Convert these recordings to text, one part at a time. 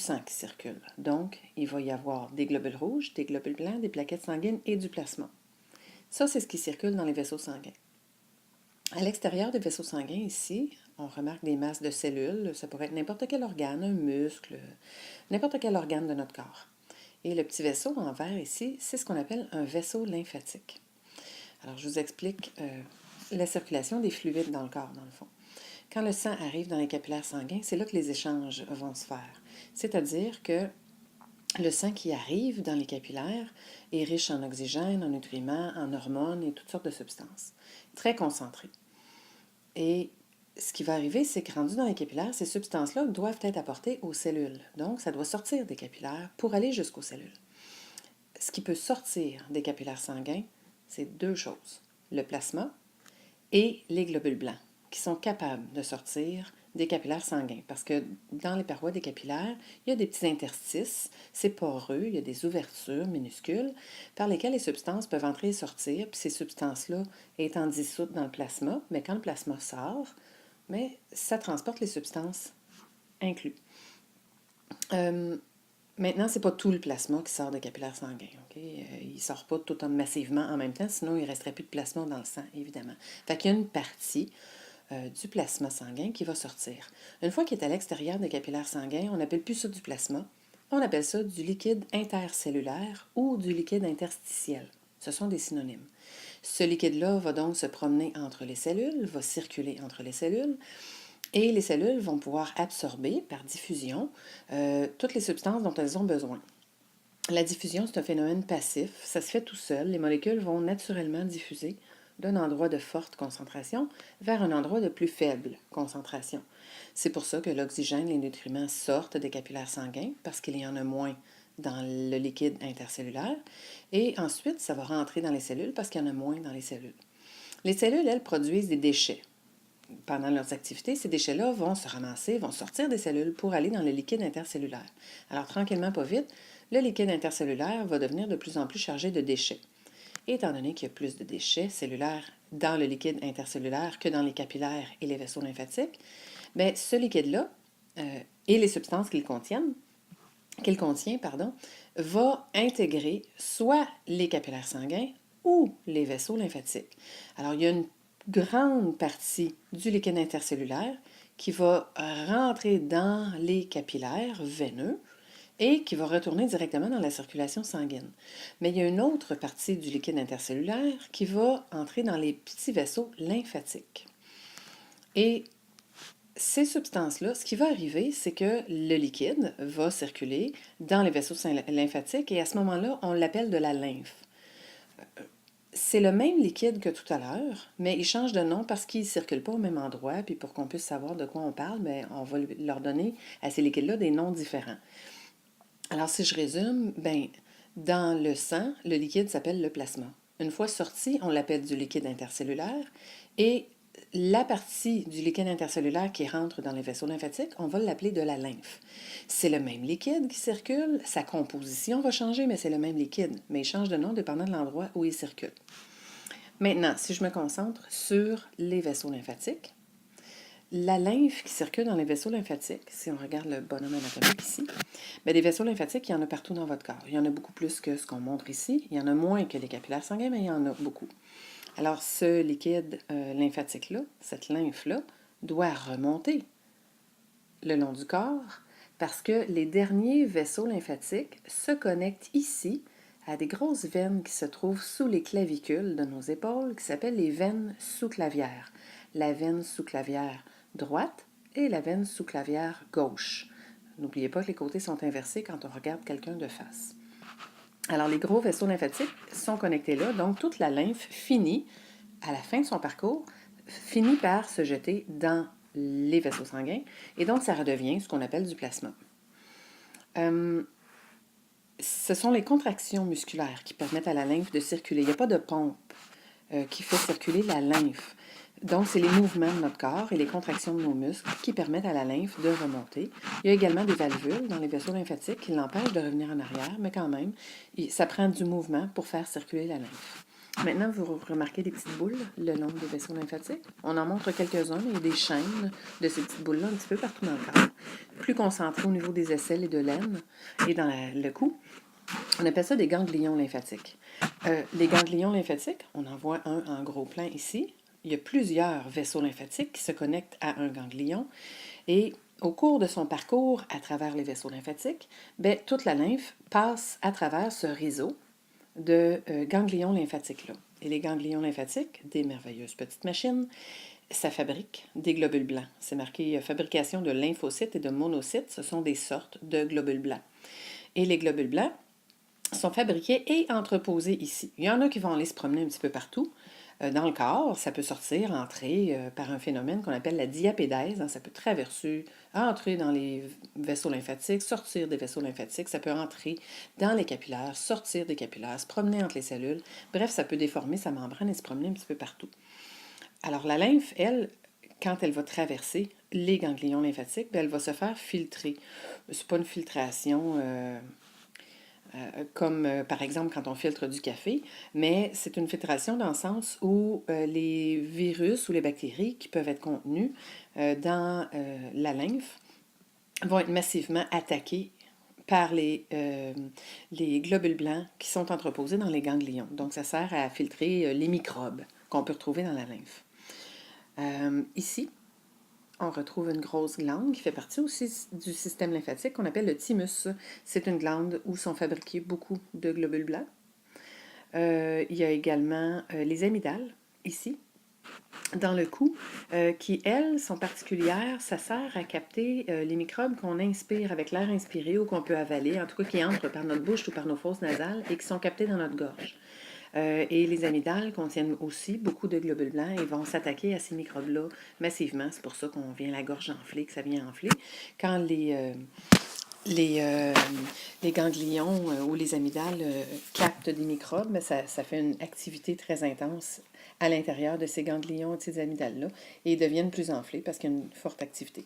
sang qui circule. Donc, il va y avoir des globules rouges, des globules blancs, des plaquettes sanguines et du plasma. Ça, c'est ce qui circule dans les vaisseaux sanguins. À l'extérieur des vaisseaux sanguins, ici, on remarque des masses de cellules. Ça pourrait être n'importe quel organe, un muscle, n'importe quel organe de notre corps. Et le petit vaisseau en vert ici, c'est ce qu'on appelle un vaisseau lymphatique. Alors, je vous explique la circulation des fluides dans le corps, dans le fond. Quand le sang arrive dans les capillaires sanguins, c'est là que les échanges vont se faire. C'est-à-dire que le sang qui arrive dans les capillaires est riche en oxygène, en nutriments, en hormones et toutes sortes de substances. Très concentré. Et ce qui va arriver, c'est que rendu dans les capillaires, ces substances-là doivent être apportées aux cellules. Donc, ça doit sortir des capillaires pour aller jusqu'aux cellules. Ce qui peut sortir des capillaires sanguins, c'est deux choses. Le plasma et les globules blancs, qui sont capables de sortir des capillaires sanguins. Parce que dans les parois des capillaires, il y a des petits interstices, c'est poreux, il y a des ouvertures minuscules par lesquelles les substances peuvent entrer et sortir, puis ces substances-là étant dissoutes dans le plasma, mais quand le plasma sort, mais ça transporte les substances incluses. Maintenant, ce n'est pas tout le plasma qui sort des capillaires sanguins. Okay? Il ne sort pas tout massivement en même temps, sinon il ne resterait plus de plasma dans le sang, évidemment. Fait qu'il y a une partie du plasma sanguin qui va sortir. Une fois qu'il est à l'extérieur des capillaires sanguins, on n'appelle plus ça du plasma, on appelle ça du liquide intercellulaire ou du liquide interstitiel. Ce sont des synonymes. Ce liquide-là va donc se promener entre les cellules, va circuler entre les cellules, et les cellules vont pouvoir absorber par diffusion toutes les substances dont elles ont besoin. La diffusion, c'est un phénomène passif, ça se fait tout seul. Les molécules vont naturellement diffuser d'un endroit de forte concentration vers un endroit de plus faible concentration. C'est pour ça que l'oxygène, les nutriments sortent des capillaires sanguins, parce qu'il y en a moins dans le liquide intercellulaire, et ensuite, ça va rentrer dans les cellules parce qu'il y en a moins dans les cellules. Les cellules, elles, produisent des déchets. Pendant leurs activités, ces déchets-là vont se ramasser, vont sortir des cellules pour aller dans le liquide intercellulaire. Alors, tranquillement, pas vite, le liquide intercellulaire va devenir de plus en plus chargé de déchets. Et étant donné qu'il y a plus de déchets cellulaires dans le liquide intercellulaire que dans les capillaires et les vaisseaux lymphatiques, bien, ce liquide-là et les substances qu'il contient, va intégrer soit les capillaires sanguins ou les vaisseaux lymphatiques. Alors, il y a une grande partie du liquide intercellulaire qui va rentrer dans les capillaires veineux et qui va retourner directement dans la circulation sanguine. Mais il y a une autre partie du liquide intercellulaire qui va entrer dans les petits vaisseaux lymphatiques. Et ces substances-là, ce qui va arriver, c'est que le liquide va circuler dans les vaisseaux lymphatiques et à ce moment-là, on l'appelle de la lymphe. C'est le même liquide que tout à l'heure, mais il change de nom parce qu'il ne circule pas au même endroit, puis pour qu'on puisse savoir de quoi on parle, bien, on va leur donner à ces liquides-là des noms différents. Alors, si je résume, bien, dans le sang, le liquide s'appelle le plasma. Une fois sorti, on l'appelle du liquide intercellulaire et la partie du liquide intercellulaire qui rentre dans les vaisseaux lymphatiques, on va l'appeler de la lymphe. C'est le même liquide qui circule, sa composition va changer, mais c'est le même liquide, mais il change de nom dépendant de l'endroit où il circule. Maintenant, si je me concentre sur les vaisseaux lymphatiques, la lymphe qui circule dans les vaisseaux lymphatiques, si on regarde le bonhomme anatomique ici, bien, des vaisseaux lymphatiques, il y en a partout dans votre corps. Il y en a beaucoup plus que ce qu'on montre ici. Il y en a moins que les capillaires sanguins, mais il y en a beaucoup. Alors, ce liquide lymphatique-là, cette lymphe-là, doit remonter le long du corps parce que les derniers vaisseaux lymphatiques se connectent ici à des grosses veines qui se trouvent sous les clavicules de nos épaules, qui s'appellent les veines sous-clavières. La veine sous-clavière droite et la veine sous-clavière gauche. N'oubliez pas que les côtés sont inversés quand on regarde quelqu'un de face. Alors, les gros vaisseaux lymphatiques sont connectés là, donc toute la lymphe finit, à la fin de son parcours, finit par se jeter dans les vaisseaux sanguins, et donc ça redevient ce qu'on appelle du plasma. Ce sont les contractions musculaires qui permettent à la lymphe de circuler. Il n'y a pas de pompe qui fait circuler la lymphe. Donc, c'est les mouvements de notre corps et les contractions de nos muscles qui permettent à la lymphe de remonter. Il y a également des valvules dans les vaisseaux lymphatiques qui l'empêchent de revenir en arrière, mais quand même, ça prend du mouvement pour faire circuler la lymphe. Maintenant, vous remarquez des petites boules le long des vaisseaux lymphatiques. On en montre quelques-uns, mais il y a des chaînes de ces petites boules-là un petit peu partout dans le corps. Plus concentrées au niveau des aisselles et de l'aine et dans le cou. On appelle ça des ganglions lymphatiques. Les ganglions lymphatiques, on en voit un en gros plan ici. Il y a plusieurs vaisseaux lymphatiques qui se connectent à un ganglion. Et au cours de son parcours à travers les vaisseaux lymphatiques, toute la lymphe passe à travers ce réseau de ganglions lymphatiques-là. Et les ganglions lymphatiques, des merveilleuses petites machines, ça fabrique des globules blancs. C'est marqué fabrication de lymphocytes et de monocytes. Ce sont des sortes de globules blancs. Et les globules blancs sont fabriqués et entreposés ici. Il y en a qui vont aller se promener un petit peu partout. Dans le corps, ça peut sortir, entrer par un phénomène qu'on appelle la diapédèse. Ça peut traverser, entrer dans les vaisseaux lymphatiques, sortir des vaisseaux lymphatiques. Ça peut entrer dans les capillaires, sortir des capillaires, se promener entre les cellules. Bref, ça peut déformer sa membrane et se promener un petit peu partout. Alors, la lymphe, elle, quand elle va traverser les ganglions lymphatiques, elle va se faire filtrer. C'est pas une filtration comme par exemple quand on filtre du café, mais c'est une filtration dans le sens où les virus ou les bactéries qui peuvent être contenus dans la lymphe vont être massivement attaqués par les globules blancs qui sont entreposés dans les ganglions. Donc, ça sert à filtrer les microbes qu'on peut retrouver dans la lymphe. Ici, on retrouve une grosse glande qui fait partie aussi du système lymphatique qu'on appelle le thymus. C'est une glande où sont fabriqués beaucoup de globules blancs. Il y a également les amygdales, ici, dans le cou, qui, elles, sont particulières. Ça sert à capter les microbes qu'on inspire avec l'air inspiré ou qu'on peut avaler, en tout cas qui entrent par notre bouche ou par nos fosses nasales et qui sont captés dans notre gorge. Et les amygdales contiennent aussi beaucoup de globules blancs et vont s'attaquer à ces microbes-là massivement. C'est pour ça qu'on vient la gorge enflée, que ça vient enfler. Quand les ganglions ou les amygdales captent des microbes, ça fait une activité très intense à l'intérieur de ces ganglions et de ces amygdales-là et ils deviennent plus enflés parce qu'il y a une forte activité.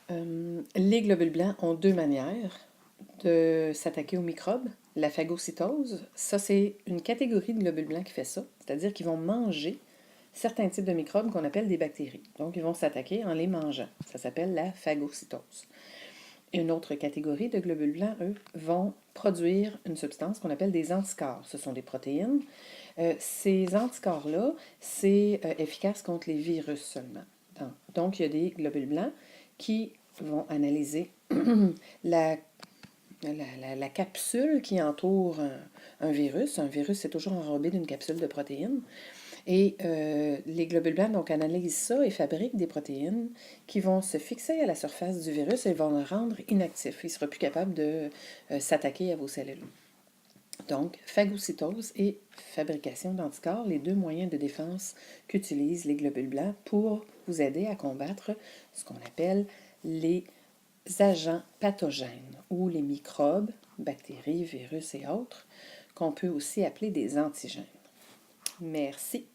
Les globules blancs ont deux manières de s'attaquer aux microbes. La phagocytose, ça c'est une catégorie de globules blancs qui fait ça, c'est-à-dire qu'ils vont manger certains types de microbes qu'on appelle des bactéries. Donc ils vont s'attaquer en les mangeant. Ça s'appelle la phagocytose. Une autre catégorie de globules blancs, eux, vont produire une substance qu'on appelle des anticorps. Ce sont des protéines. Ces anticorps-là, c'est efficace contre les virus seulement. Donc, il y a des globules blancs qui vont analyser la capsule qui entoure un virus. Un virus, c'est toujours enrobé d'une capsule de protéines. Et les globules blancs donc, analysent ça et fabriquent des protéines qui vont se fixer à la surface du virus et vont le rendre inactif. Il ne sera plus capable de s'attaquer à vos cellules. Donc, phagocytose et fabrication d'anticorps, les deux moyens de défense qu'utilisent les globules blancs pour vous aider à combattre ce qu'on appelle les agents pathogènes ou les microbes, bactéries, virus et autres, qu'on peut aussi appeler des antigènes. Merci.